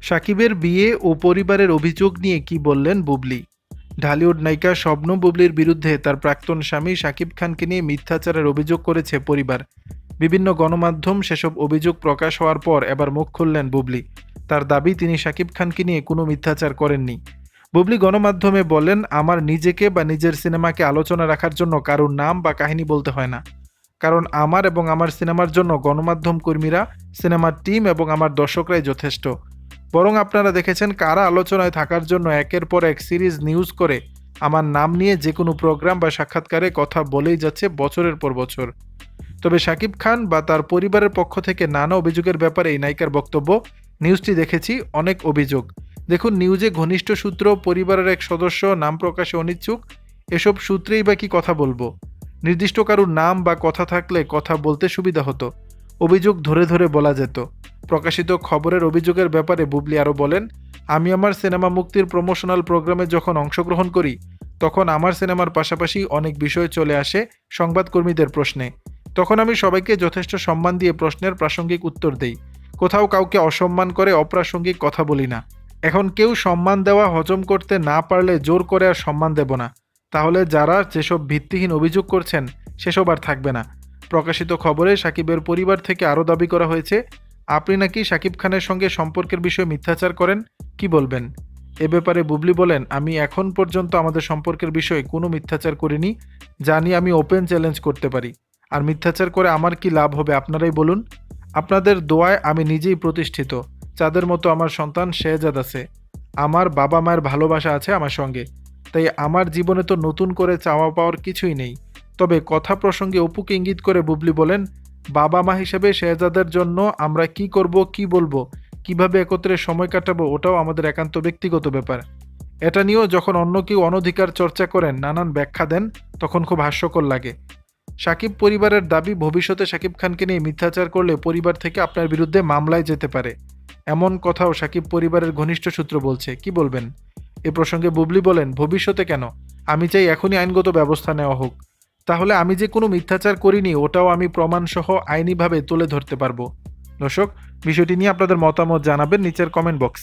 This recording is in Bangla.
সাকিবের বিয়ে ও পরিবারের অভিযোগ নিয়ে কি বললেন বুবলি। ঢালিউড নায়িকা শবনম বুবলির বিরুদ্ধে তার প্রাক্তন স্বামী শাকিব খানকে নিয়ে মিথ্যাচারের অভিযোগ করেছে পরিবার। বিভিন্ন গণমাধ্যম সেসব অভিযোগ প্রকাশ হওয়ার পর এবার মুখ খুললেন বুবলি। তার দাবি, তিনি শাকিব খানকে নিয়ে কোনো মিথ্যাচার করেননি। বুবলি গণমাধ্যমে বলেন, আমার নিজেকে বা নিজের সিনেমাকে আলোচনা রাখার জন্য কারোর নাম বা কাহিনী বলতে হয় না, কারণ আমার এবং আমার সিনেমার জন্য গণমাধ্যম কর্মীরা, সিনেমার টিম এবং আমার দর্শকরাই যথেষ্ট। বরং আপনারা দেখেছেন কারা আলোচনায় থাকার জন্য একের পর এক সিরিজ নিউজ করে আমার নাম নিয়ে যে কোনো প্রোগ্রাম বা সাক্ষাৎকারে কথা বলেই যাচ্ছে বছরের পর বছর। তবে শাকিব খান বা তার পরিবারের পক্ষ থেকে নানা অভিযোগের ব্যাপারে এই নায়িকার বক্তব্য, নিউজটি দেখেছি, অনেক অভিযোগ। দেখুন নিউজে ঘনিষ্ঠ সূত্র, পরিবারের এক সদস্য, নাম প্রকাশে অনিচ্ছুক, এসব সূত্রেই বা কি কথা বলবো। নির্দিষ্ট কারুর নাম বা কথা থাকলে কথা বলতে সুবিধা হতো, অভিযোগ ধরে ধরে বলা যেত। প্রকাশিত খবরের অভিযোগের ব্যাপারে বুবলি আরও বলেন, আমি আমার সিনেমা মুক্তির প্রমোশনাল প্রোগ্রামে যখন অংশগ্রহণ করি তখন আমার সিনেমার পাশাপাশি অনেক বিষয় চলে আসে সংবাদকর্মীদের প্রশ্নে। তখন আমি সবাইকে যথেষ্ট সম্মান দিয়ে প্রশ্নের প্রাসঙ্গিক উত্তর দেই, কোথাও কাউকে অসম্মান করে অপ্রাসঙ্গিক কথা বলি না। এখন কেউ সম্মান দেওয়া হজম করতে না পারলে জোর করে আর সম্মান দেব না, তাহলে যারা যেসব ভিত্তিহীন অভিযোগ করছেন সেসব আর থাকবে না। প্রকাশিত খবরে সাকিবের পরিবার থেকে আরও দাবি করা হয়েছে, আপনি নাকি শাকিব খানের সঙ্গে সম্পর্কের বিষয়ে মিথ্যাচার করেন, কি বলবেন? এ ব্যাপারে বুবলি বলেন, আমি এখন পর্যন্ত আমাদের সম্পর্কের বিষয়ে কোনো মিথ্যাচার করিনি, জানি আমি ওপেন চ্যালেঞ্জ করতে পারি। আর মিথ্যাচার করে আমার কি লাভ হবে আপনারাই বলুন। আপনাদের দোয়ায় আমি নিজেই প্রতিষ্ঠিত, চাঁদের মতো আমার সন্তান শেহজাদ আছে, আমার বাবা মায়ের ভালোবাসা আছে আমার সঙ্গে, তাই আমার জীবনে তো নতুন করে চাওয়া পাওয়ার কিছুই নেই। তবে কথা প্রসঙ্গে অপুকে ইঙ্গিত করে বুবলি বলেন, বাবা মা হিসেবে শেহজাদের জন্য আমরা কি করব, কি বলবো, কিভাবে একত্রে সময় কাটাবো, ওটাও আমাদের একান্ত ব্যক্তিগত ব্যাপার। এটা নিয়েও যখন অন্য কেউ অনধিকার চর্চা করেন, নানান ব্যাখ্যা দেন, তখন খুব হাস্যকর লাগে। শাকিব পরিবারের দাবি, ভবিষ্যতে শাকিব খানকে নিয়ে মিথ্যাচার করলে পরিবার থেকে আপনার বিরুদ্ধে মামলায় যেতে পারে, এমন কথাও শাকিব পরিবারের ঘনিষ্ঠ সূত্র বলছে, কি বলবেন? এ প্রসঙ্গে বুবলি বলেন, ভবিষ্যতে কেন, আমি চাই এখনই আইনগত ব্যবস্থা নেওয়া হোক, তাহলে আমি যে কোনো মিথ্যাচার করিনি ওটাও আমি প্রমাণসহ আইনিভাবে তুলে ধরতে পারবো। দর্শক, বিষয়টি নিয়ে আপনাদের মতামত জানাবেন নিচের কমেন্ট বক্স।